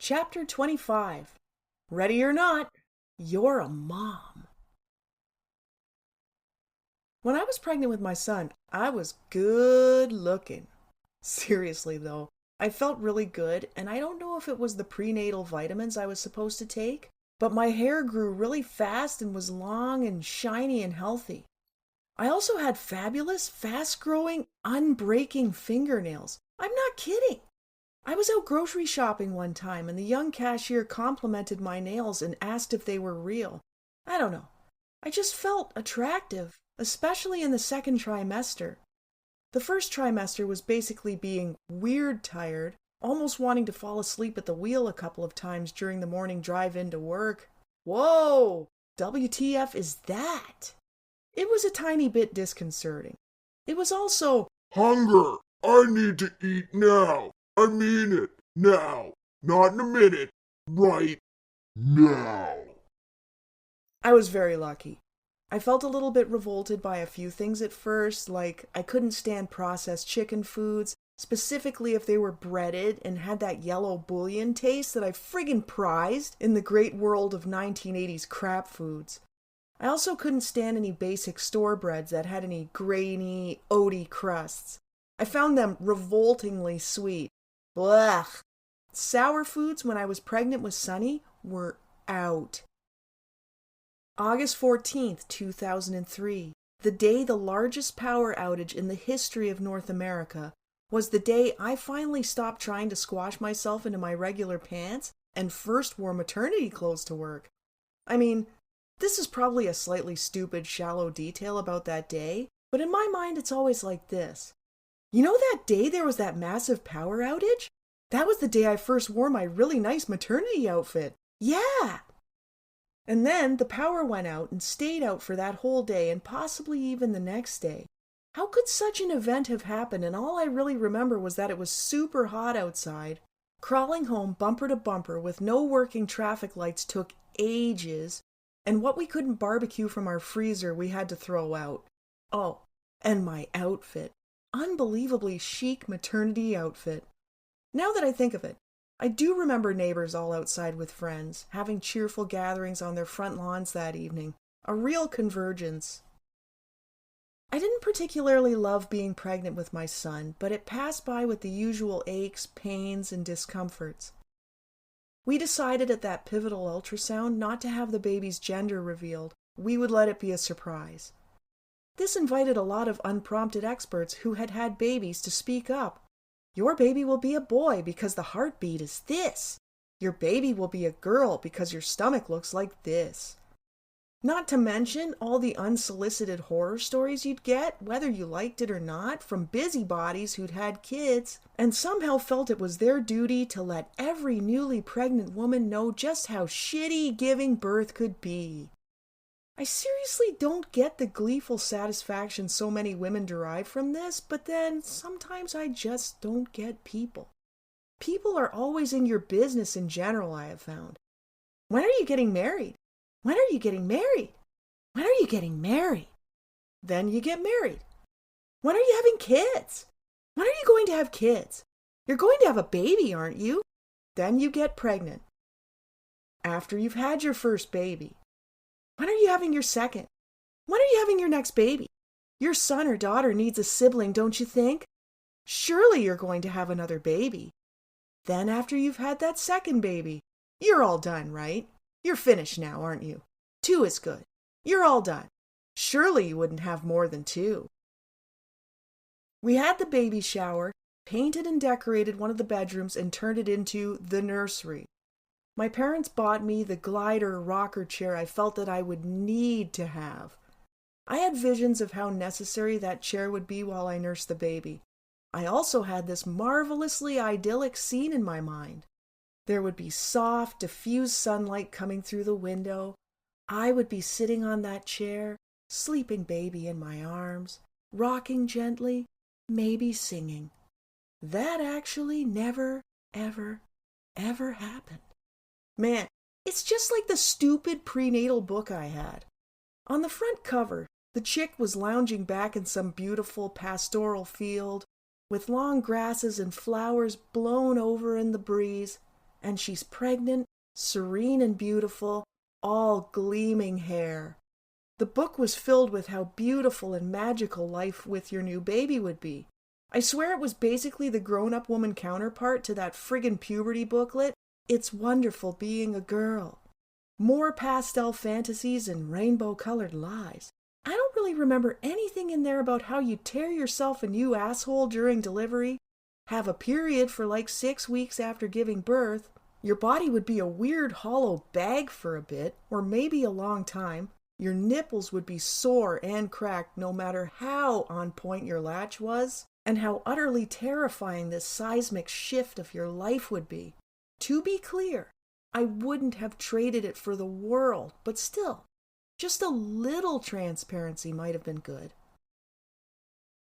Chapter 25. Ready or not, you're a mom. When I was pregnant with my son, I was good looking. Seriously, though, I felt really good, and I don't know if it was the prenatal vitamins I was supposed to take, but my hair grew really fast and was long and shiny and healthy. I also had fabulous, fast-growing, unbreaking fingernails. I'm not kidding. I was out grocery shopping one time and the young cashier complimented my nails and asked if they were real. I don't know. I just felt attractive, especially in the second trimester. The first trimester was basically being weird tired, almost wanting to fall asleep at the wheel a couple of times during the morning drive into work. Whoa! WTF is that? It was a tiny bit disconcerting. It was also Hunger! I need to eat now! I mean it! Now! Not in a minute! Right now! I was very lucky. I felt a little bit revolted by a few things at first, like I couldn't stand processed chicken foods, specifically if they were breaded and had that yellow bouillon taste that I friggin' prized in the great world of 1980s crap foods. I also couldn't stand any basic store breads that had any grainy, oaty crusts. I found them revoltingly sweet. Blech. Sour foods when I was pregnant with Sonny were out. August 14th, 2003, the day the largest power outage in the history of North America, was the day I finally stopped trying to squash myself into my regular pants and first wore maternity clothes to work. I mean, this is probably a slightly stupid, shallow detail about that day, but in my mind it's always like this. You know that day there was that massive power outage? That was the day I first wore my really nice maternity outfit. Yeah! And then the power went out and stayed out for that whole day and possibly even the next day. How could such an event have happened? And all I really remember was that it was super hot outside. Crawling home bumper to bumper with no working traffic lights took ages. And what we couldn't barbecue from our freezer we had to throw out. Oh, and my outfit. Unbelievably chic maternity outfit. Now that I think of it, I do remember neighbors all outside with friends, having cheerful gatherings on their front lawns that evening. A real convergence. I didn't particularly love being pregnant with my son, but it passed by with the usual aches, pains, and discomforts. We decided at that pivotal ultrasound not to have the baby's gender revealed. We would let it be a surprise. This invited a lot of unprompted experts who had had babies to speak up. Your baby will be a boy because the heartbeat is this. Your baby will be a girl because your stomach looks like this. Not to mention all the unsolicited horror stories you'd get, whether you liked it or not, from busybodies who'd had kids and somehow felt it was their duty to let every newly pregnant woman know just how shitty giving birth could be. I seriously don't get the gleeful satisfaction so many women derive from this, but then sometimes I just don't get people. People are always in your business in general, I have found. When are you getting married? When are you getting married? When are you getting married? Then you get married. When are you having kids? When are you going to have kids? You're going to have a baby, aren't you? Then you get pregnant. After you've had your first baby. When are you having your second? When are you having your next baby? Your son or daughter needs a sibling, don't you think? Surely you're going to have another baby. Then after you've had that second baby, you're all done, right? You're finished now, aren't you? 2 is good. You're all done. Surely you wouldn't have more than 2. We had the baby shower, painted and decorated one of the bedrooms, and turned it into the nursery. My parents bought me the glider rocker chair I felt that I would need to have. I had visions of how necessary that chair would be while I nursed the baby. I also had this marvelously idyllic scene in my mind. There would be soft, diffused sunlight coming through the window. I would be sitting on that chair, sleeping baby in my arms, rocking gently, maybe singing. That actually never, ever, ever happened. Man, it's just like the stupid prenatal book I had. On the front cover, the chick was lounging back in some beautiful pastoral field, with long grasses and flowers blown over in the breeze. and she's pregnant, serene and beautiful, all gleaming hair. The book was filled with how beautiful and magical life with your new baby would be. I swear it was basically the grown-up woman counterpart to that friggin' puberty booklet, It's Wonderful Being a Girl. More pastel fantasies and rainbow-colored lies. I don't really remember anything in there about how you tear yourself a new asshole during delivery, have a period for like 6 weeks after giving birth, your body would be a weird hollow bag for a bit, or maybe a long time, your nipples would be sore and cracked no matter how on point your latch was, and how utterly terrifying this seismic shift of your life would be. To be clear, I wouldn't have traded it for the world, but still, just a little transparency might have been good.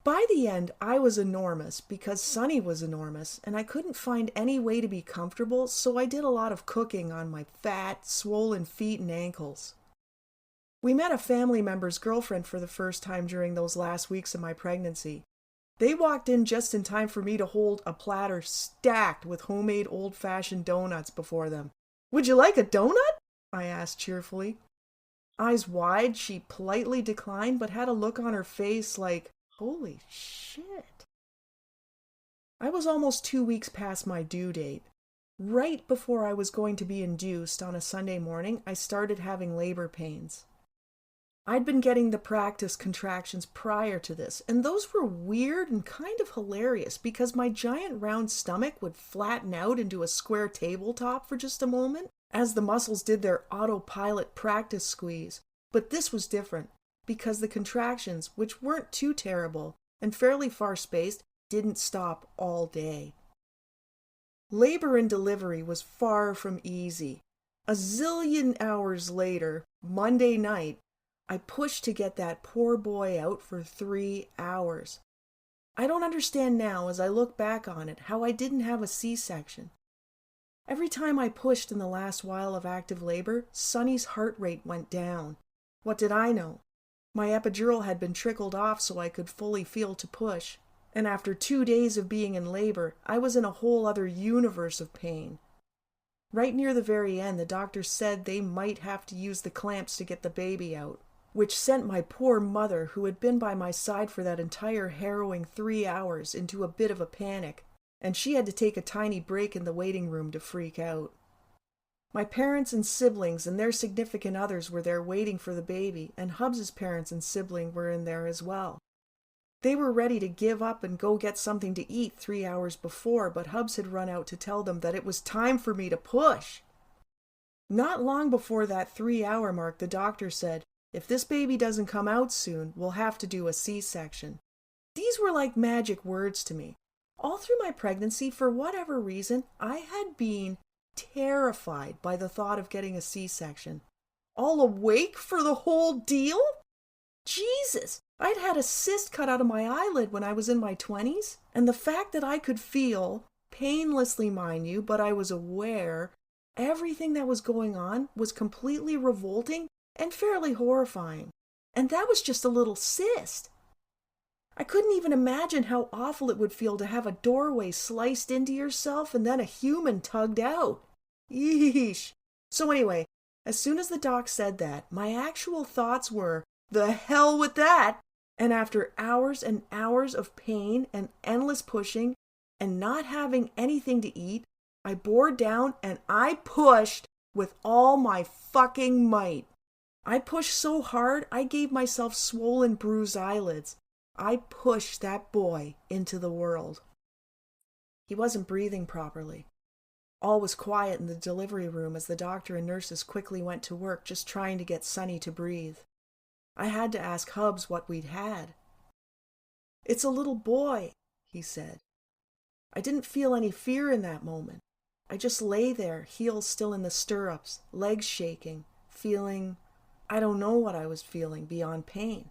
By the end, I was enormous because Sunny was enormous, and I couldn't find any way to be comfortable, so I did a lot of cooking on my fat, swollen feet and ankles. We met a family member's girlfriend for the first time during those last weeks of my pregnancy. They walked in just in time for me to hold a platter stacked with homemade old-fashioned donuts before them. "Would you like a donut?" I asked cheerfully. Eyes wide, she politely declined, but had a look on her face like, holy shit. I was almost 2 weeks past my due date. Right before I was going to be induced on a Sunday morning, I started having labor pains. I'd been getting the practice contractions prior to this, and those were weird and kind of hilarious because my giant round stomach would flatten out into a square tabletop for just a moment as the muscles did their autopilot practice squeeze. But this was different because the contractions, which weren't too terrible and fairly far spaced, didn't stop all day. Labor and delivery was far from easy. A zillion hours later, Monday night, I pushed to get that poor boy out for 3 hours. I don't understand now, as I look back on it, how I didn't have a C-section. Every time I pushed in the last while of active labor, Sunny's heart rate went down. What did I know? My epidural had been trickled off so I could fully feel to push, and after 2 days of being in labor, I was in a whole other universe of pain. Right near the very end, the doctor said they might have to use the clamps to get the baby out, which sent my poor mother, who had been by my side for that entire harrowing 3 hours, into a bit of a panic, and she had to take a tiny break in the waiting room to freak out. My parents and siblings and their significant others were there waiting for the baby, and Hubs's parents and sibling were in there as well. They were ready to give up and go get something to eat 3 hours before, but Hubs had run out to tell them that it was time for me to push. Not long before that 3-hour mark, the doctor said, "If this baby doesn't come out soon, we'll have to do a C-section." These were like magic words to me. All through my pregnancy, for whatever reason, I had been terrified by the thought of getting a C-section. All awake for the whole deal? Jesus! I'd had a cyst cut out of my eyelid when I was in my 20s, and the fact that I could feel, painlessly mind you, but I was aware, everything that was going on was completely revolting and fairly horrifying. And that was just a little cyst. I couldn't even imagine how awful it would feel to have a doorway sliced into yourself and then a human tugged out. Yeesh. So anyway, as soon as the doc said that, my actual thoughts were, the hell with that! And after hours and hours of pain and endless pushing and not having anything to eat, I bore down and I pushed with all my fucking might. I pushed so hard I gave myself swollen, bruised eyelids. I pushed that boy into the world. He wasn't breathing properly. All was quiet in the delivery room as the doctor and nurses quickly went to work just trying to get Sunny to breathe. I had to ask Hubs what we'd had. "It's a little boy," he said. I didn't feel any fear in that moment. I just lay there, heels still in the stirrups, legs shaking, feeling, I don't know what I was feeling beyond pain.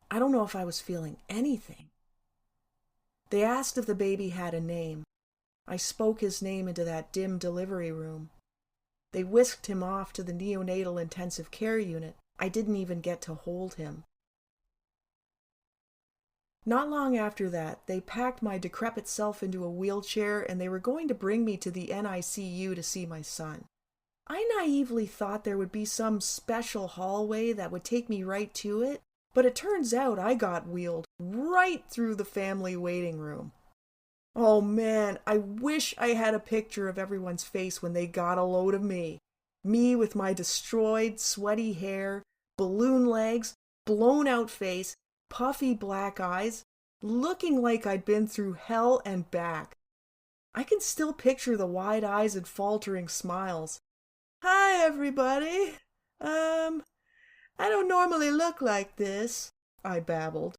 I don't know if I was feeling anything. They asked if the baby had a name. I spoke his name into that dim delivery room. They whisked him off to the neonatal intensive care unit. I didn't even get to hold him. Not long after that, they packed my decrepit self into a wheelchair and they were going to bring me to the NICU to see my son. I naively thought there would be some special hallway that would take me right to it, but it turns out I got wheeled right through the family waiting room. Oh man, I wish I had a picture of everyone's face when they got a load of me. Me with my destroyed, sweaty hair, balloon legs, blown out face, puffy black eyes, looking like I'd been through hell and back. I can still picture the wide eyes and faltering smiles. Hi, everybody. I don't normally look like this, I babbled.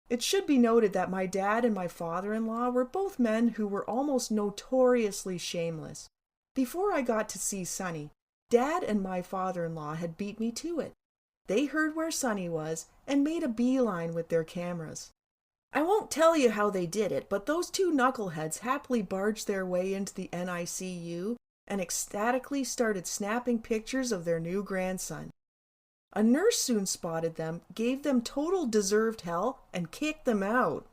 It should be noted that my dad and my father-in-law were both men who were almost notoriously shameless. Before I got to see Sonny, Dad and my father-in-law had beat me to it. They heard where Sonny was and made a beeline with their cameras. I won't tell you how they did it, but those two knuckleheads happily barged their way into the NICU and ecstatically started snapping pictures of their new grandson. A nurse soon spotted them, gave them total deserved hell, and kicked them out.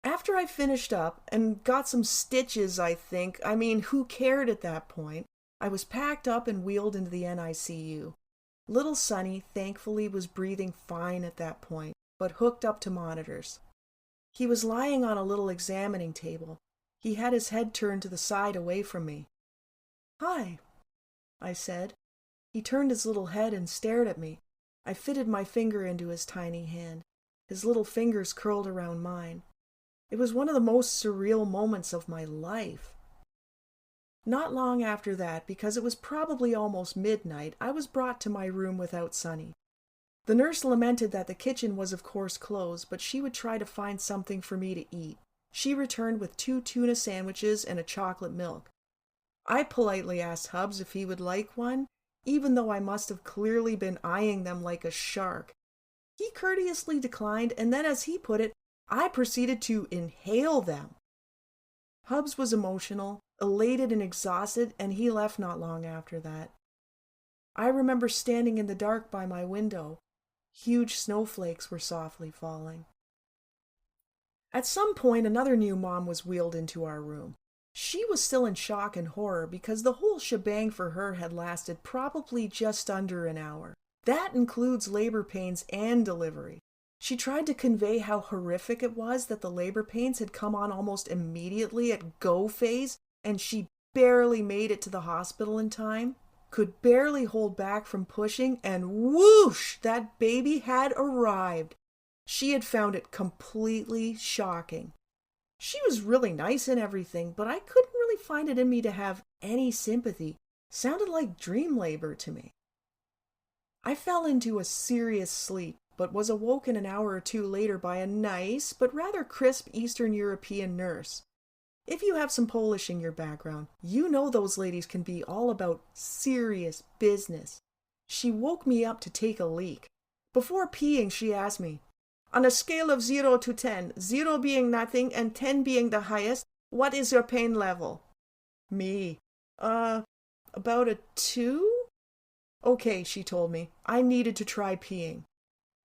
After I finished up and got some stitches, who cared at that point, I was packed up and wheeled into the NICU. Little Sonny, thankfully, was breathing fine at that point, but hooked up to monitors. He was lying on a little examining table. He had his head turned to the side away from me. "Hi," I said. He turned his little head and stared at me. I fitted my finger into his tiny hand. His little fingers curled around mine. It was one of the most surreal moments of my life. Not long after that, because it was probably almost midnight, I was brought to my room without Sonny. The nurse lamented that the kitchen was of course closed, but she would try to find something for me to eat. She returned with 2 tuna sandwiches and a chocolate milk. I politely asked Hubs if he would like one, even though I must have clearly been eyeing them like a shark. He courteously declined, and then, as he put it, I proceeded to inhale them. Hubs was emotional, elated and exhausted, and he left not long after that. I remember standing in the dark by my window. Huge snowflakes were softly falling. At some point, another new mom was wheeled into our room. She was still in shock and horror because the whole shebang for her had lasted probably just under an hour. That includes labor pains and delivery. She tried to convey how horrific it was that the labor pains had come on almost immediately at go phase, and she barely made it to the hospital in time, could barely hold back from pushing, and whoosh, that baby had arrived. She had found it completely shocking. She was really nice and everything, but I couldn't really find it in me to have any sympathy. Sounded like dream labor to me. I fell into a serious sleep, but was awoken an hour or two later by a nice but rather crisp Eastern European nurse. If you have some Polish in your background, you know those ladies can be all about serious business. She woke me up to take a leak. Before peeing, she asked me, "On a scale of 0 to 10, 0 being nothing and 10 being the highest, what is your pain level?" Me. About a 2? Okay, she told me. I needed to try peeing.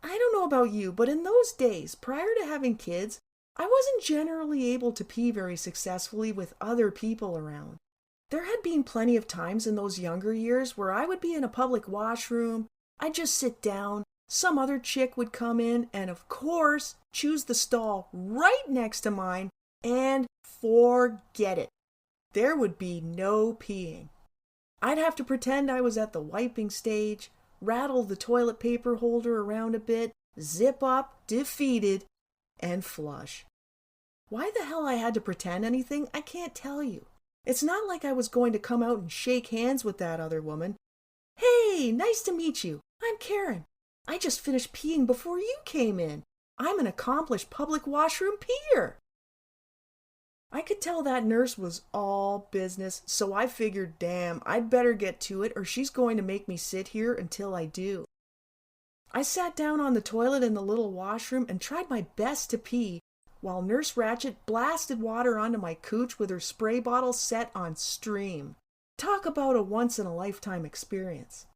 I don't know about you, but in those days, prior to having kids, I wasn't generally able to pee very successfully with other people around. There had been plenty of times in those younger years where I would be in a public washroom, I'd just sit down, some other chick would come in and, of course, choose the stall right next to mine, and forget it. There would be no peeing. I'd have to pretend I was at the wiping stage, rattle the toilet paper holder around a bit, zip up, defeated, and flush. Why the hell I had to pretend anything, I can't tell you. It's not like I was going to come out and shake hands with that other woman. "Hey, nice to meet you. I'm Karen. I just finished peeing before you came in. I'm an accomplished public washroom peer." I could tell that nurse was all business, so I figured, damn, I'd better get to it or she's going to make me sit here until I do. I sat down on the toilet in the little washroom and tried my best to pee, while Nurse Ratchet blasted water onto my cooch with her spray bottle set on stream. Talk about a once-in-a-lifetime experience.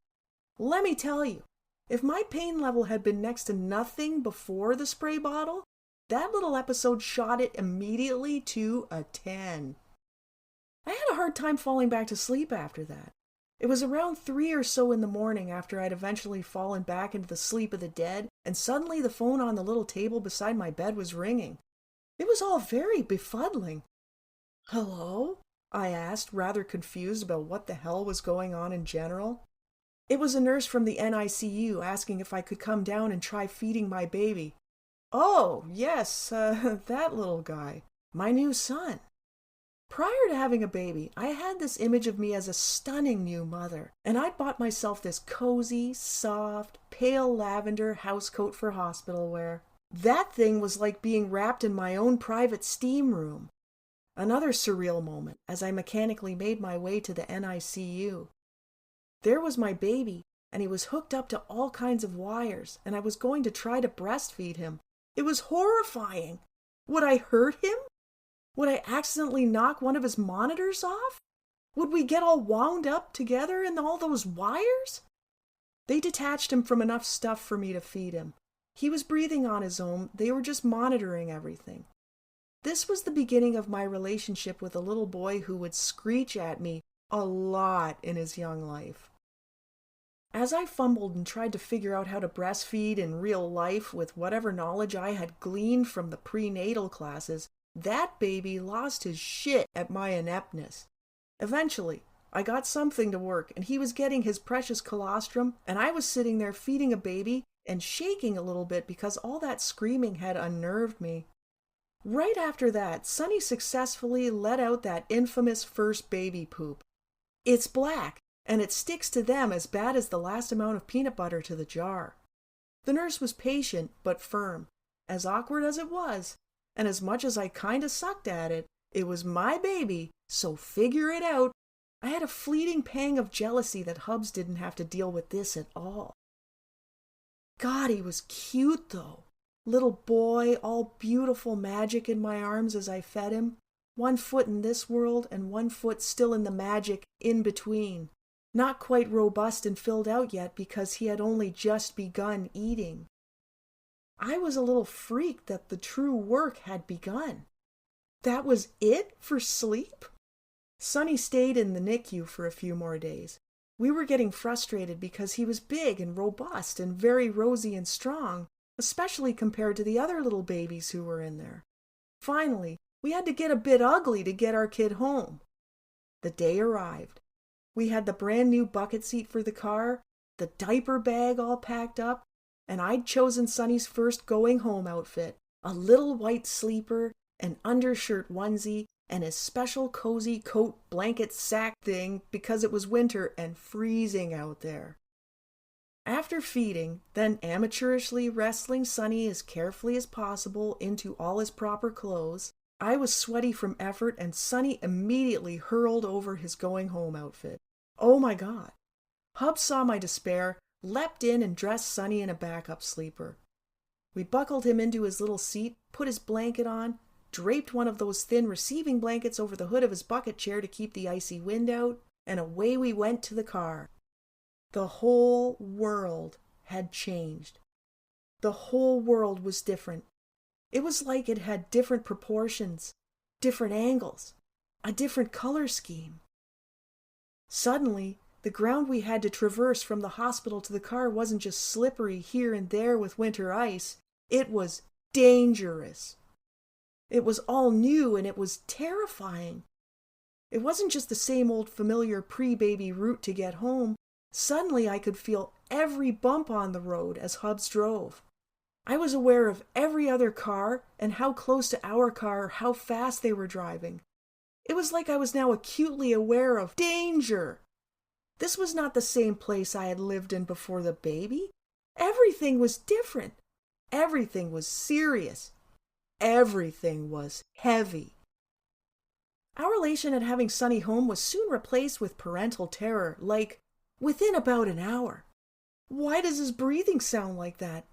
Let me tell you, if my pain level had been next to nothing before the spray bottle, That little episode shot it immediately to a 10. I had a hard time falling back to sleep after that. It was around 3 or so in the morning after I'd eventually fallen back into the sleep of the dead, and suddenly the phone on the little table beside my bed was ringing. It was all very befuddling. "Hello?" I asked, rather confused about what the hell was going on in general. It was a nurse from the NICU asking if I could come down and try feeding my baby. "Oh, yes, that little guy. My new son." Prior to having a baby, I had this image of me as a stunning new mother, and I'd bought myself this cozy, soft, pale lavender housecoat for hospital wear. That thing was like being wrapped in my own private steam room. Another surreal moment as I mechanically made my way to the NICU. There was my baby, and he was hooked up to all kinds of wires, and I was going to try to breastfeed him. It was horrifying. Would I hurt him? Would I accidentally knock one of his monitors off? Would we get all wound up together in all those wires? They detached him from enough stuff for me to feed him. He was breathing on his own. They were just monitoring everything. This was the beginning of my relationship with a little boy who would screech at me a lot in his young life. As I fumbled and tried to figure out how to breastfeed in real life with whatever knowledge I had gleaned from the prenatal classes, that baby lost his shit at my ineptness. Eventually, I got something to work, and he was getting his precious colostrum, and I was sitting there feeding a baby and shaking a little bit because all that screaming had unnerved me. Right after that, Sonny successfully let out that infamous first baby poop. It's black, and it sticks to them as bad as the last amount of peanut butter to the jar. The nurse was patient but firm. As awkward as it was, and as much as I kinda sucked at it, it was my baby, so figure it out. I had a fleeting pang of jealousy that Hubs didn't have to deal with this at all. God, he was cute though. Little boy, all beautiful magic in my arms as I fed him. 1 foot in this world and 1 foot still in the magic in between. Not quite robust and filled out yet because he had only just begun eating. I was a little freaked that the true work had begun. That was it for sleep? Sonny stayed in the NICU for a few more days. We were getting frustrated because he was big and robust and very rosy and strong, especially compared to the other little babies who were in there. Finally, we had to get a bit ugly to get our kid home. The day arrived. We had the brand new bucket seat for the car, the diaper bag all packed up, and I'd chosen Sonny's first going home outfit, a little white sleeper, an undershirt onesie, and his special cozy coat blanket sack thing because it was winter and freezing out there. After feeding, then amateurishly wrestling Sonny as carefully as possible into all his proper clothes, I was sweaty from effort and Sonny immediately hurled over his going home outfit. Oh my God. Hub saw my despair, leapt in and dressed Sonny in a backup sleeper. We buckled him into his little seat, put his blanket on, draped one of those thin receiving blankets over the hood of his bucket chair to keep the icy wind out, and away we went to the car. The whole world had changed. The whole world was different. It was like it had different proportions, different angles, a different color scheme. Suddenly, the ground we had to traverse from the hospital to the car wasn't just slippery here and there with winter ice. It was dangerous. It was all new and it was terrifying. It wasn't just the same old familiar pre-baby route to get home. Suddenly I could feel every bump on the road as Hubs drove. I was aware of every other car and how close to our car, how fast they were driving. It was like I was now acutely aware of danger. This was not the same place I had lived in before the baby. Everything was different. Everything was serious. Everything was heavy. Our elation at having Sonny home was soon replaced with parental terror, like within about an hour. Why does his breathing sound like that?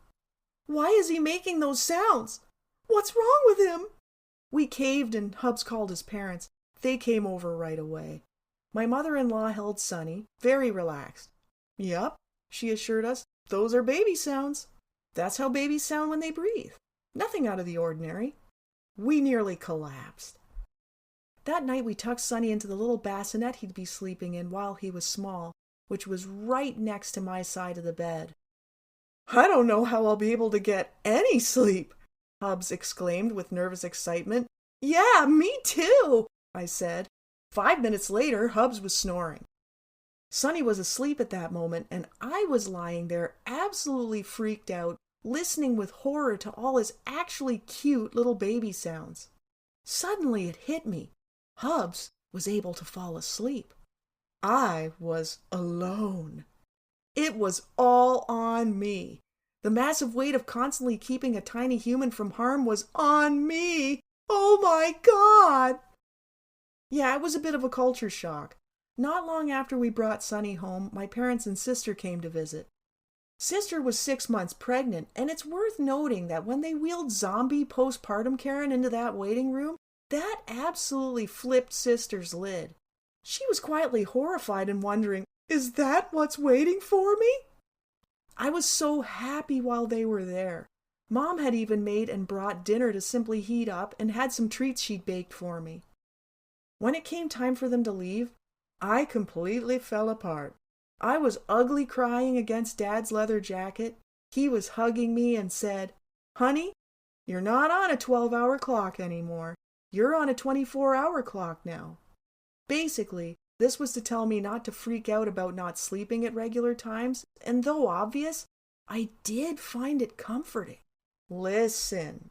Why is he making those sounds? What's wrong with him? We caved and Hubs called his parents. They came over right away. My mother-in-law held Sonny, very relaxed. "Yup," she assured us, "those are baby sounds. That's how babies sound when they breathe. Nothing out of the ordinary. We nearly collapsed. That night we tucked Sonny into the little bassinet he'd be sleeping in while he was small, which was right next to my side of the bed. "I don't know how I'll be able to get any sleep," Hubs exclaimed with nervous excitement. "Yeah, me too," I said. 5 minutes later, Hubs was snoring. Sonny was asleep at that moment, and I was lying there absolutely freaked out, listening with horror to all his actually cute little baby sounds. Suddenly it hit me. Hubs was able to fall asleep. I was alone. It was all on me. The massive weight of constantly keeping a tiny human from harm was on me. Oh my God! Yeah, it was a bit of a culture shock. Not long after we brought Sonny home, my parents and sister came to visit. Sister was 6 months pregnant, and it's worth noting that when they wheeled zombie postpartum Karen into that waiting room, that absolutely flipped Sister's lid. She was quietly horrified and wondering, is that what's waiting for me? I was so happy while they were there. Mom had even made and brought dinner to simply heat up and had some treats she'd baked for me. When it came time for them to leave, I completely fell apart. I was ugly crying against Dad's leather jacket. He was hugging me and said, "Honey, you're not on a 12-hour clock anymore. You're on a 24-hour clock now." Basically, this was to tell me not to freak out about not sleeping at regular times, and though obvious, I did find it comforting. Listen,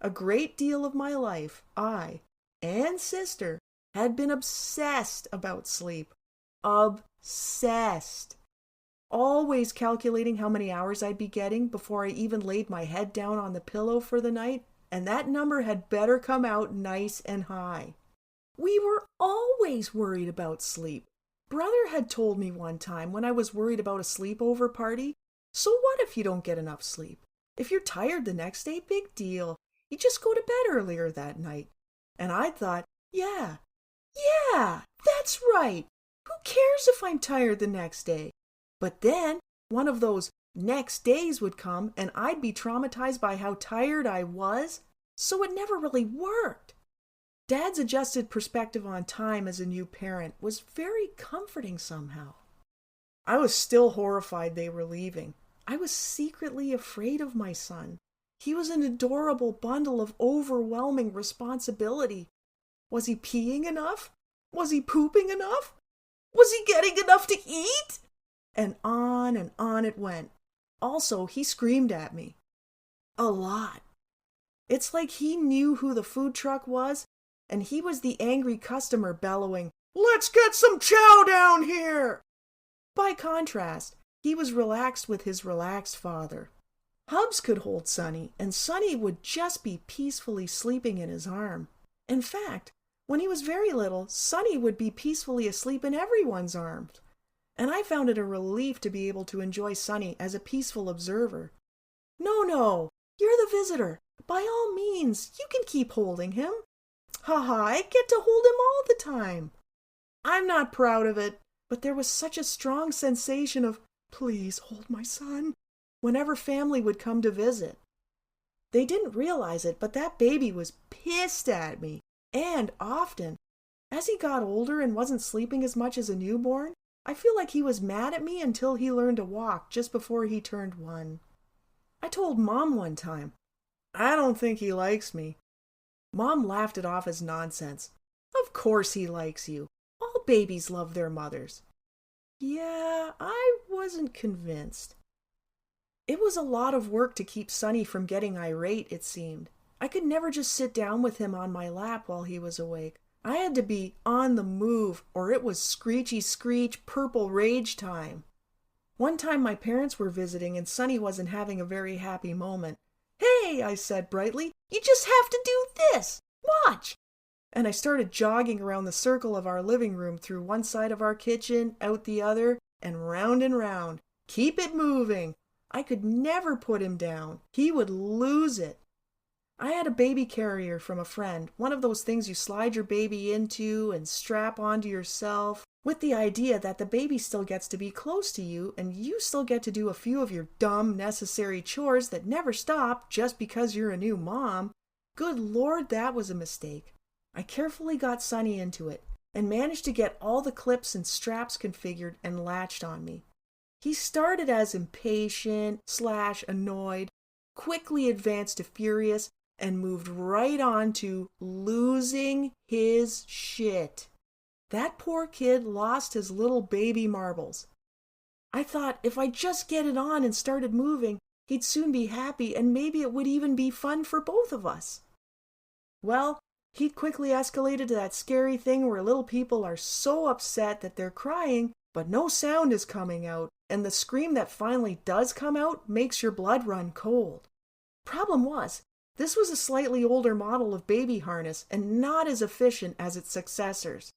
a great deal of my life, I and Sister had been obsessed about sleep. Obsessed. Always calculating how many hours I'd be getting before I even laid my head down on the pillow for the night, and that number had better come out nice and high. We were always worried about sleep. Brother had told me one time when I was worried about a sleepover party, "So what if you don't get enough sleep? If you're tired the next day, big deal. You just go to bed earlier that night." And I thought, yeah, that's right. Who cares if I'm tired the next day? But then one of those next days would come and I'd be traumatized by how tired I was, so it never really worked. Dad's adjusted perspective on time as a new parent was very comforting somehow. I was still horrified they were leaving. I was secretly afraid of my son. He was an adorable bundle of overwhelming responsibility. Was he peeing enough? Was he pooping enough? Was he getting enough to eat? And on it went. Also, he screamed at me. A lot. It's like he knew who the food truck was, and he was the angry customer bellowing, "Let's get some chow down here!" By contrast, he was relaxed with his relaxed father. Hubs could hold Sonny, and Sonny would just be peacefully sleeping in his arm. In fact, when he was very little, Sonny would be peacefully asleep in everyone's arms. And I found it a relief to be able to enjoy Sonny as a peaceful observer. No, you're the visitor. By all means, you can keep holding him. I get to hold him all the time. I'm not proud of it, but there was such a strong sensation of, please hold my son, whenever family would come to visit. They didn't realize it, but that baby was pissed at me, and often. As he got older and wasn't sleeping as much as a newborn, I feel like he was mad at me until he learned to walk just before he turned 1. I told Mom one time, "I don't think he likes me." Mom laughed it off as nonsense. "Of course he likes you. All babies love their mothers." Yeah, I wasn't convinced. It was a lot of work to keep Sonny from getting irate, it seemed. I could never just sit down with him on my lap while he was awake. I had to be on the move, or it was screechy screech purple rage time. One time my parents were visiting and Sonny wasn't having a very happy moment. "Hey," I said brightly, "you just have to do this. Watch." And I started jogging around the circle of our living room through one side of our kitchen, out the other, and round. Keep it moving. I could never put him down. He would lose it. I had a baby carrier from a friend, one of those things you slide your baby into and strap onto yourself. with the idea that the baby still gets to be close to you and you still get to do a few of your dumb, necessary chores that never stop just because you're a new mom. Good Lord, that was a mistake. I carefully got Sonny into it and managed to get all the clips and straps configured and latched on me. He started as impatient/annoyed, quickly advanced to furious, and moved right on to losing his shit. That poor kid lost his little baby marbles. I thought if I just get it on and started moving, he'd soon be happy and maybe it would even be fun for both of us. Well, he'd quickly escalated to that scary thing where little people are so upset that they're crying, but no sound is coming out, and the scream that finally does come out makes your blood run cold. Problem was, this was a slightly older model of baby harness and not as efficient as its successors.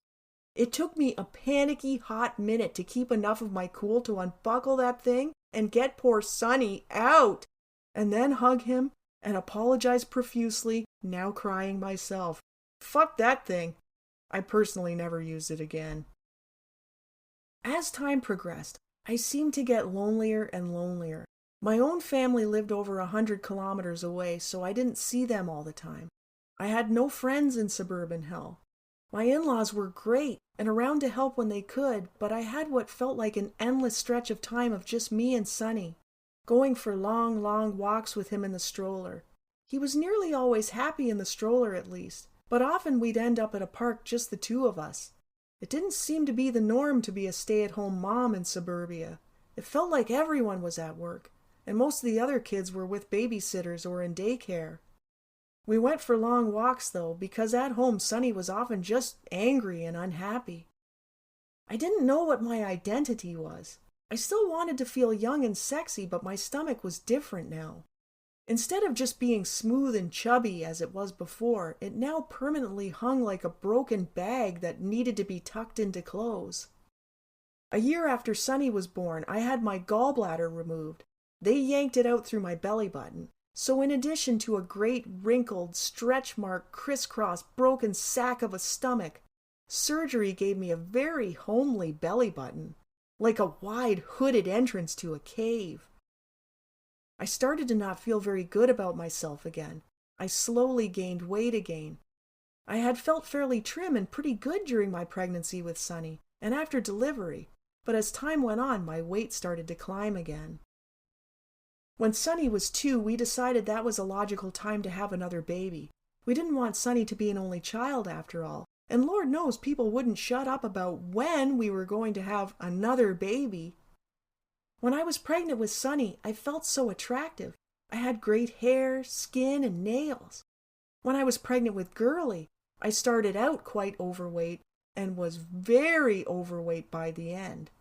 It took me a panicky hot minute to keep enough of my cool to unbuckle that thing and get poor Sonny out, and then hug him and apologize profusely, now crying myself. Fuck that thing. I personally never used it again. As time progressed, I seemed to get lonelier and lonelier. My own family lived over 100 kilometers away, so I didn't see them all the time. I had no friends in suburban hell. My in-laws were great and around to help when they could, but I had what felt like an endless stretch of time of just me and Sonny, going for long, long walks with him in the stroller. He was nearly always happy in the stroller at least, but often we'd end up at a park just the two of us. It didn't seem to be the norm to be a stay-at-home mom in suburbia. It felt like everyone was at work, and most of the other kids were with babysitters or in daycare. We went for long walks, though, because at home Sonny was often just angry and unhappy. I didn't know what my identity was. I still wanted to feel young and sexy, but my stomach was different now. Instead of just being smooth and chubby as it was before, it now permanently hung like a broken bag that needed to be tucked into clothes. A year after Sonny was born, I had my gallbladder removed. They yanked it out through my belly button. So in addition to a great wrinkled, stretch-marked, crisscross, broken sack of a stomach, surgery gave me a very homely belly button, like a wide, hooded entrance to a cave. I started to not feel very good about myself again. I slowly gained weight again. I had felt fairly trim and pretty good during my pregnancy with Sonny, and after delivery, but as time went on, my weight started to climb again. When Sonny was 2, we decided that was a logical time to have another baby. We didn't want Sonny to be an only child after all, and Lord knows people wouldn't shut up about when we were going to have another baby. When I was pregnant with Sonny, I felt so attractive. I had great hair, skin, and nails. When I was pregnant with Girly, I started out quite overweight and was very overweight by the end.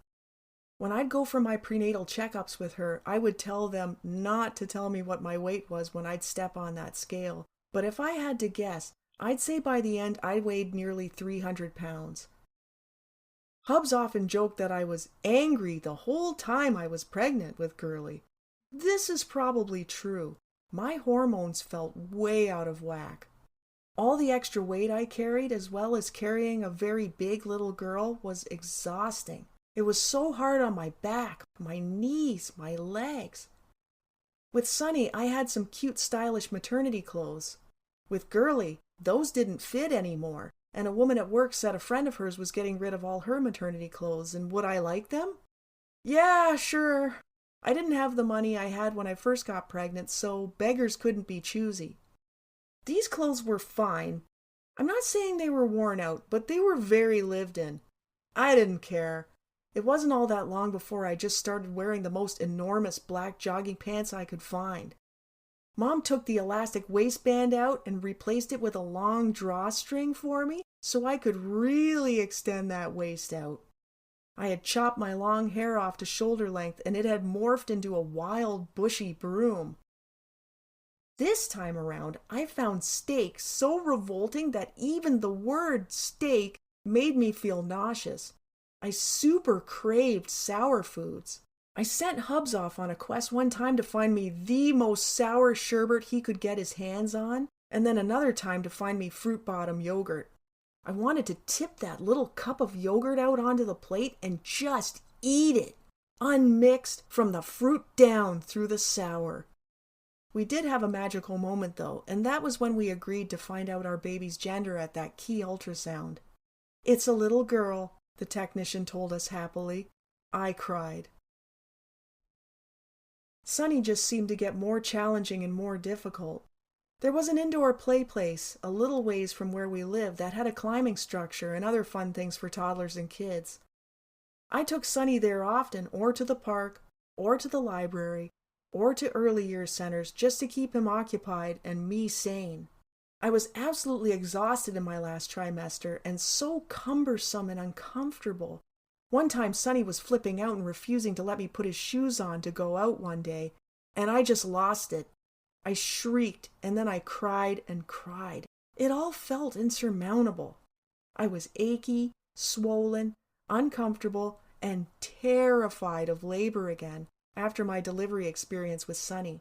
When I'd go for my prenatal checkups with her, I would tell them not to tell me what my weight was when I'd step on that scale. But if I had to guess, I'd say by the end I weighed nearly 300 pounds. Hubs often joked that I was angry the whole time I was pregnant with Girly. This is probably true. My hormones felt way out of whack. All the extra weight I carried, as well as carrying a very big little girl, was exhausting. It was so hard on my back, my knees, my legs. With Sonny, I had some cute, stylish maternity clothes. With Girly, those didn't fit anymore, and a woman at work said a friend of hers was getting rid of all her maternity clothes, and would I like them? Yeah, sure. I didn't have the money I had when I first got pregnant, so beggars couldn't be choosy. These clothes were fine. I'm not saying they were worn out, but they were very lived in. I didn't care. It wasn't all that long before I just started wearing the most enormous black jogging pants I could find. Mom took the elastic waistband out and replaced it with a long drawstring for me so I could really extend that waist out. I had chopped my long hair off to shoulder length and it had morphed into a wild, bushy broom. This time around, I found steak so revolting that even the word steak made me feel nauseous. I super craved sour foods. I sent Hubs off on a quest one time to find me the most sour sherbet he could get his hands on, and then another time to find me fruit bottom yogurt. I wanted to tip that little cup of yogurt out onto the plate and just eat it, unmixed from the fruit down through the sour. We did have a magical moment though, and that was when we agreed to find out our baby's gender at that key ultrasound. "It's a little girl," the technician told us happily. I cried. Sunny just seemed to get more challenging and more difficult. There was an indoor play place a little ways from where we lived that had a climbing structure and other fun things for toddlers and kids. I took Sunny there often, or to the park, or to the library, or to early years centers just to keep him occupied and me sane. I was absolutely exhausted in my last trimester and so cumbersome and uncomfortable. One time Sunny was flipping out and refusing to let me put his shoes on to go out one day, and I just lost it. I shrieked, and then I cried and cried. It all felt insurmountable. I was achy, swollen, uncomfortable, and terrified of labor again after my delivery experience with Sunny.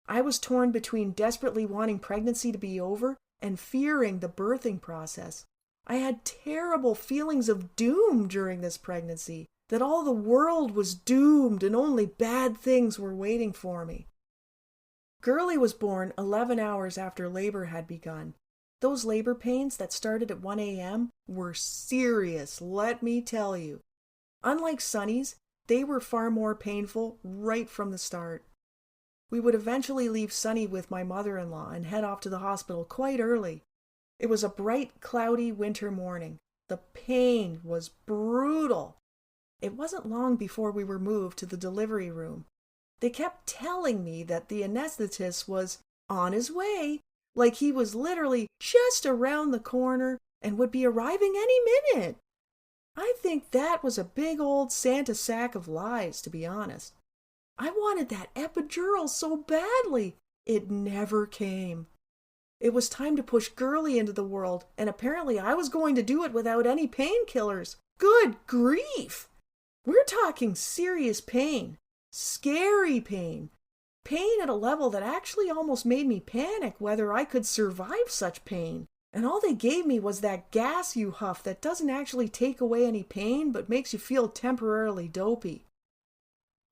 I was torn between desperately wanting pregnancy to be over and fearing the birthing process. I had terrible feelings of doom during this pregnancy, that all the world was doomed and only bad things were waiting for me. Girlie was born 11 hours after labor had begun. Those labor pains that started at 1 a.m. were serious, let me tell you. Unlike Sunny's, they were far more painful right from the start. We would eventually leave Sunny with my mother-in-law and head off to the hospital quite early. It was a bright, cloudy winter morning. The pain was brutal. It wasn't long before we were moved to the delivery room. They kept telling me that the anesthetist was on his way, like he was literally just around the corner and would be arriving any minute. I think that was a big old Santa sack of lies, to be honest. I wanted that epidural so badly. It never came. It was time to push Girlie into the world, and apparently I was going to do it without any painkillers. Good grief! We're talking serious pain. Scary pain. Pain at a level that actually almost made me panic whether I could survive such pain. And all they gave me was that gas you huff that doesn't actually take away any pain but makes you feel temporarily dopey.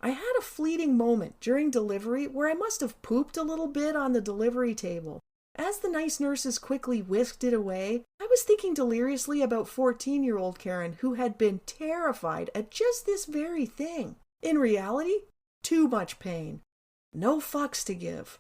I had a fleeting moment during delivery where I must have pooped a little bit on the delivery table. As the nice nurses quickly whisked it away, I was thinking deliriously about 14-year-old Karen, who had been terrified at just this very thing. In reality, too much pain. No fucks to give.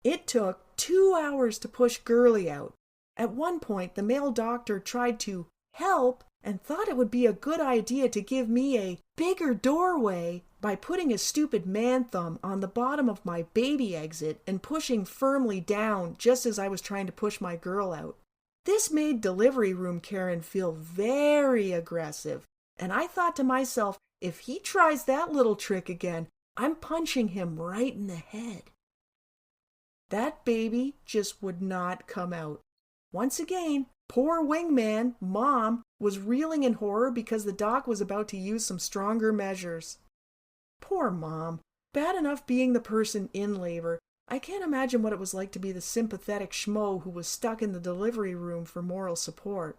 It took 2 hours to push Girlie out. At one point, the male doctor tried to help and thought it would be a good idea to give me a bigger doorway by putting his stupid man thumb on the bottom of my baby exit and pushing firmly down just as I was trying to push my girl out. This made delivery room Karen feel very aggressive, and I thought to myself, if he tries that little trick again, I'm punching him right in the head. That baby just would not come out. Once again, poor wingman, Mom, was reeling in horror because the doc was about to use some stronger measures. Poor Mom. Bad enough being the person in labor. I can't imagine what it was like to be the sympathetic schmo who was stuck in the delivery room for moral support.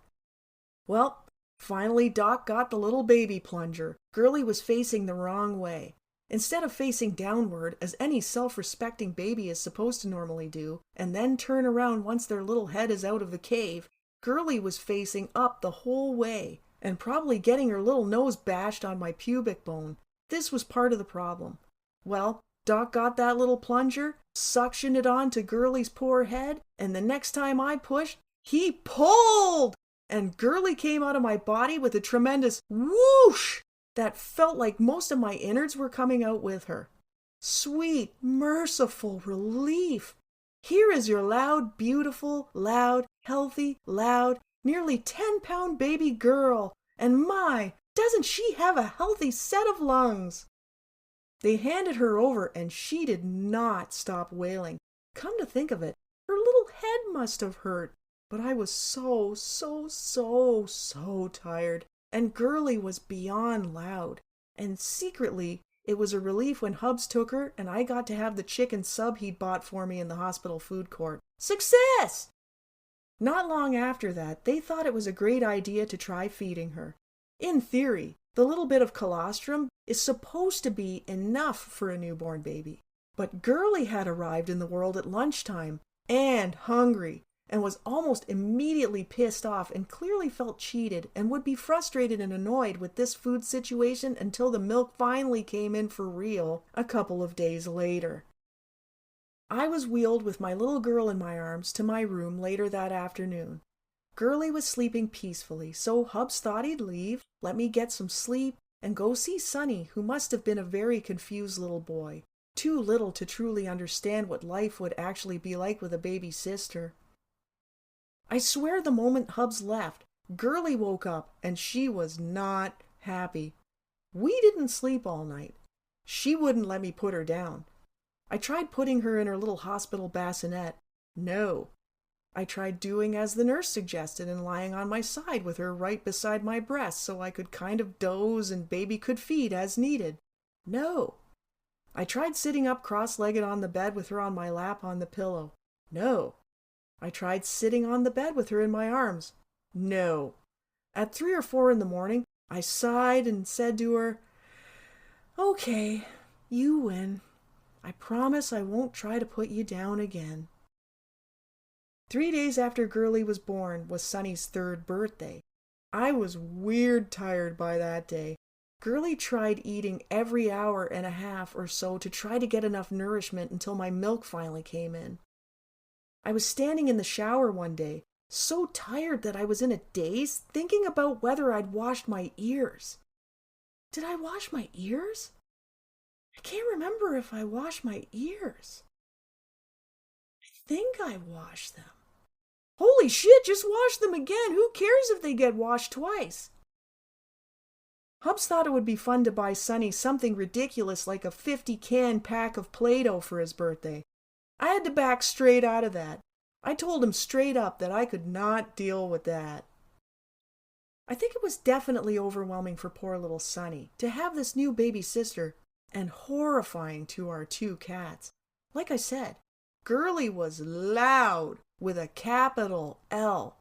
Well, finally Doc got the little baby plunger. Girlie was facing the wrong way. Instead of facing downward, as any self-respecting baby is supposed to normally do, and then turn around once their little head is out of the cave, Girlie was facing up the whole way, and probably getting her little nose bashed on my pubic bone. This was part of the problem. Well, Doc got that little plunger, suctioned it onto Girlie's poor head, and the next time I pushed, he pulled! And Girlie came out of my body with a tremendous whoosh that felt like most of my innards were coming out with her. Sweet, merciful relief. Here is your loud, beautiful, loud, healthy, loud, nearly 10-pound baby girl, and my, doesn't she have a healthy set of lungs? They handed her over, and she did not stop wailing. Come to think of it, her little head must have hurt. But I was so tired, and Girlie was beyond loud. And secretly, it was a relief when Hubs took her, and I got to have the chicken sub he'd bought for me in the hospital food court. Success! Not long after that, they thought it was a great idea to try feeding her. In theory, the little bit of colostrum is supposed to be enough for a newborn baby. But Girlie had arrived in the world at lunchtime, and hungry, and was almost immediately pissed off and clearly felt cheated and would be frustrated and annoyed with this food situation until the milk finally came in for real a couple of days later. I was wheeled with my little girl in my arms to my room later that afternoon. Girlie was sleeping peacefully, so Hubs thought he'd leave, let me get some sleep, and go see Sonny, who must have been a very confused little boy, too little to truly understand what life would actually be like with a baby sister. I swear the moment Hubs left, Girlie woke up, and she was not happy. We didn't sleep all night. She wouldn't let me put her down. I tried putting her in her little hospital bassinet. No. I tried doing as the nurse suggested and lying on my side with her right beside my breast so I could kind of doze and baby could feed as needed. No. I tried sitting up cross-legged on the bed with her on my lap on the pillow. No. I tried sitting on the bed with her in my arms. No. At 3 or 4 in the morning, I sighed and said to her, "Okay, you win. I promise I won't try to put you down again." 3 days after Girlie was born was Sonny's 3rd birthday. I was weird tired by that day. Girlie tried eating every hour and a half or so to try to get enough nourishment until my milk finally came in. I was standing in the shower one day, so tired that I was in a daze, thinking about whether I'd washed my ears. Did I wash my ears? I can't remember if I washed my ears. I think I washed them. Holy shit, just wash them again. Who cares if they get washed twice? Hubs thought it would be fun to buy Sonny something ridiculous like a 50-can pack of Play-Doh for his birthday. I had to back straight out of that. I told him straight up that I could not deal with that. I think it was definitely overwhelming for poor little Sonny to have this new baby sister, and horrifying to our 2 cats. Like I said, Girlie was loud with a capital L.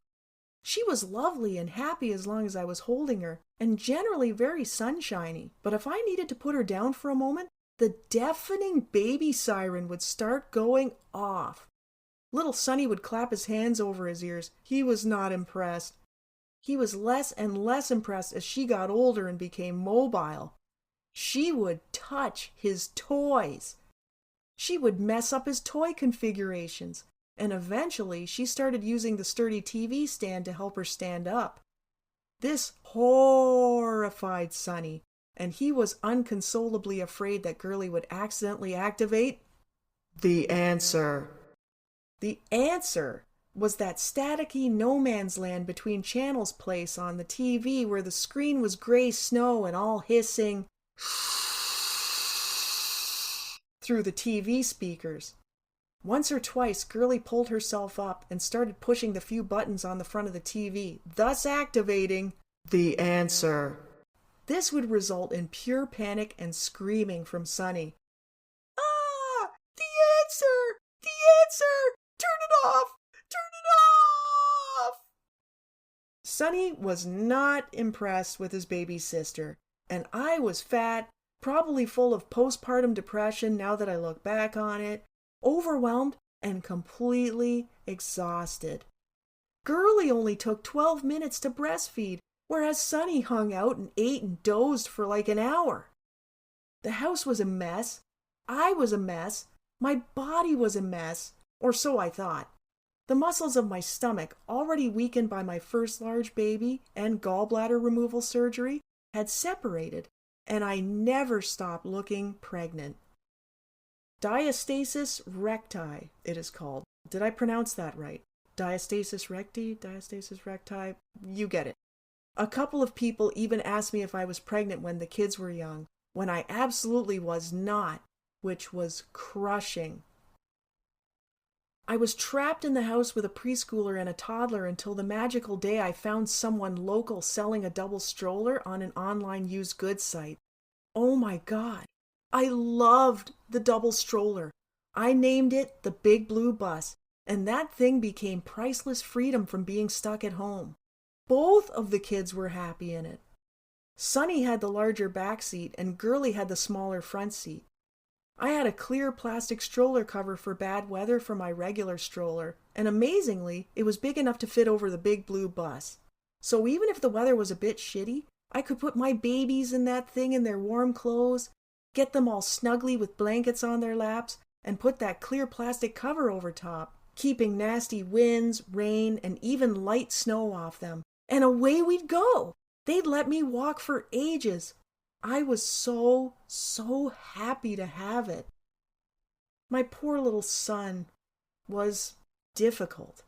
She was lovely and happy as long as I was holding her, and generally very sunshiny. But if I needed to put her down for a moment, the deafening baby siren would start going off. Little Sonny would clap his hands over his ears. He was not impressed. He was less and less impressed as she got older and became mobile. She would touch his toys. She would mess up his toy configurations, and eventually she started using the sturdy TV stand to help her stand up. This horrified Sonny, and he was unconsolably afraid that Girlie would accidentally activate the answer. The answer was that staticky no man's land between channels place on the TV where the screen was gray snow and all hissing through the TV speakers. Once or twice, Girlie pulled herself up and started pushing the few buttons on the front of the TV, thus activating the answer. This would result in pure panic and screaming from Sonny. "Ah! The answer! The answer! Turn it off! Turn it off!" Sonny was not impressed with his baby sister, and I was fat, probably full of postpartum depression now that I look back on it, overwhelmed and completely exhausted. Girlie only took 12 minutes to breastfeed, whereas Sonny hung out and ate and dozed for like an hour. The house was a mess. I was a mess. My body was a mess, or so I thought. The muscles of my stomach, already weakened by my first large baby and gallbladder removal surgery, had separated, and I never stopped looking pregnant. Diastasis recti, it is called. Did I pronounce that right? Diastasis recti? Diastasis recti? You get it. A couple of people even asked me if I was pregnant when the kids were young, when I absolutely was not, which was crushing. I was trapped in the house with a preschooler and a toddler until the magical day I found someone local selling a double stroller on an online used goods site. Oh my God, I loved the double stroller. I named it the Big Blue Bus, and that thing became priceless freedom from being stuck at home. Both of the kids were happy in it. Sonny had the larger back seat and Girly had the smaller front seat. I had a clear plastic stroller cover for bad weather for my regular stroller, and amazingly, it was big enough to fit over the big blue bus. So even if the weather was a bit shitty, I could put my babies in that thing in their warm clothes, get them all snugly with blankets on their laps, and put that clear plastic cover over top, keeping nasty winds, rain, and even light snow off them. And away we'd go! They'd let me walk for ages. I was so happy to have it. My poor little son was difficult,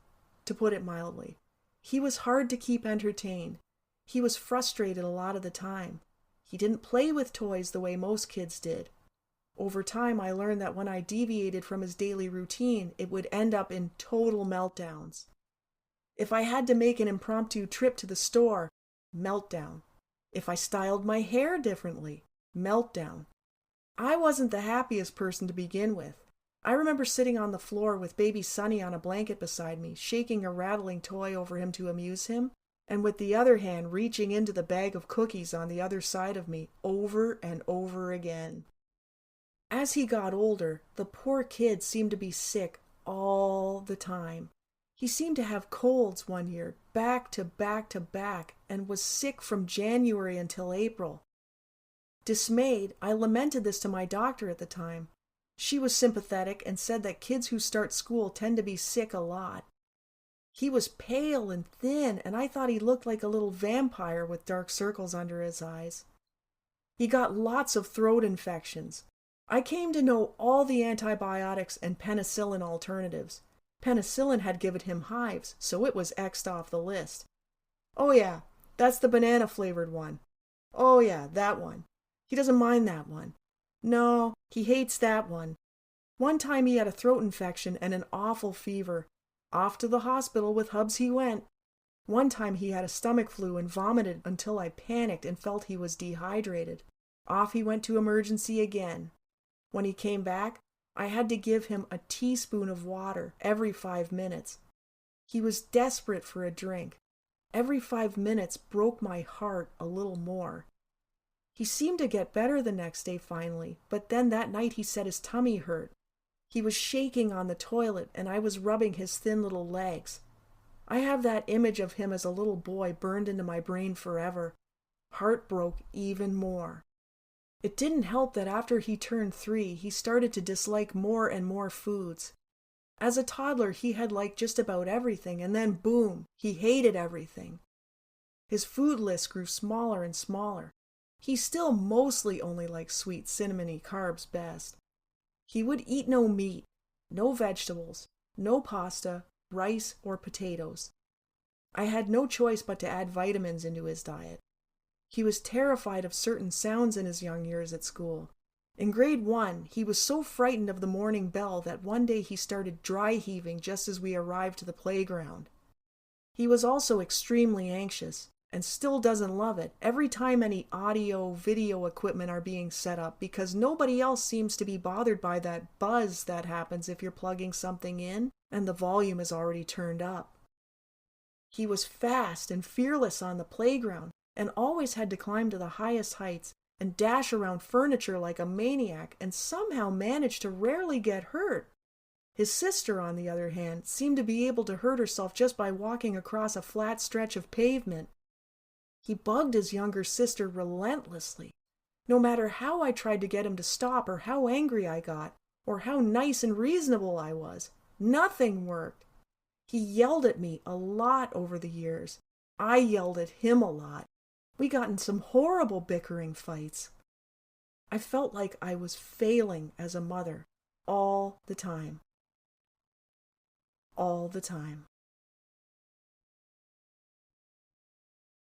to put it mildly. He was hard to keep entertained. He was frustrated a lot of the time. He didn't play with toys the way most kids did. Over time, I learned that when I deviated from his daily routine, it would end up in total meltdowns. If I had to make an impromptu trip to the store, meltdown. If I styled my hair differently, meltdown. I wasn't the happiest person to begin with. I remember sitting on the floor with baby Sonny on a blanket beside me, shaking a rattling toy over him to amuse him, and with the other hand reaching into the bag of cookies on the other side of me over and over again. As he got older, the poor kid seemed to be sick all the time. He seemed to have colds one year, back to back to back, and was sick from January until April. Dismayed, I lamented this to my doctor at the time. She was sympathetic and said that kids who start school tend to be sick a lot. He was pale and thin, and I thought he looked like a little vampire with dark circles under his eyes. He got lots of throat infections. I came to know all the antibiotics and penicillin alternatives. Penicillin had given him hives, so it was X'd off the list. Oh yeah, that's the banana-flavored one. Oh yeah, that one. He doesn't mind that one. No, he hates that one. One time he had a throat infection and an awful fever. Off to the hospital with Hubs he went. One time he had a stomach flu and vomited until I panicked and felt he was dehydrated. Off he went to emergency again. When he came back, I had to give him a teaspoon of water every 5 minutes. He was desperate for a drink. Every 5 minutes broke my heart a little more. He seemed to get better the next day finally, but then that night he said his tummy hurt. He was shaking on the toilet and I was rubbing his thin little legs. I have that image of him as a little boy burned into my brain forever. Heart broke even more. It didn't help that after he turned 3, he started to dislike more and more foods. As a toddler, he had liked just about everything, and then boom, he hated everything. His food list grew smaller and smaller. He still mostly only liked sweet, cinnamony carbs best. He would eat no meat, no vegetables, no pasta, rice, or potatoes. I had no choice but to add vitamins into his diet. He was terrified of certain sounds in his young years at school. In grade 1, he was so frightened of the morning bell that one day he started dry heaving just as we arrived to the playground. He was also extremely anxious, and still doesn't love it every time any audio, video equipment are being set up because nobody else seems to be bothered by that buzz that happens if you're plugging something in and the volume is already turned up. He was fast and fearless on the playground and always had to climb to the highest heights and dash around furniture like a maniac and somehow managed to rarely get hurt. His sister, on the other hand, seemed to be able to hurt herself just by walking across a flat stretch of pavement. He bugged his younger sister relentlessly. No matter how I tried to get him to stop or how angry I got, or how nice and reasonable I was, nothing worked. He yelled at me a lot over the years. I yelled at him a lot. We got in some horrible bickering fights. I felt like I was failing as a mother all the time. All the time.